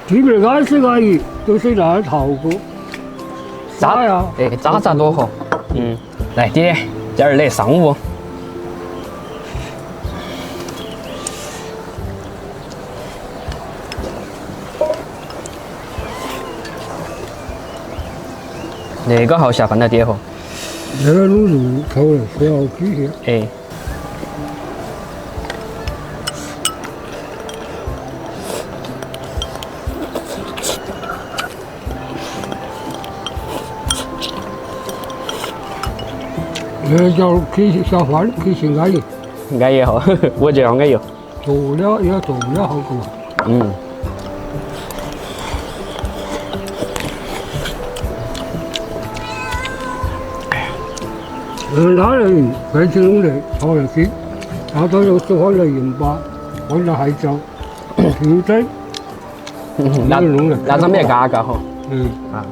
基本安是安逸，都是那套过。渣呀，哎，渣多好。来爹，今儿来上午。那个好下饭了，爹伙。那个卤肉抽的是要几些？哎。那叫去下饭，去吃安逸。安逸好，我就要安逸。做了也做不了好过。那人快去弄的，炒了鸡，然后又放了盐巴，放了海椒，清蒸。那张面嘎嘎好。啊。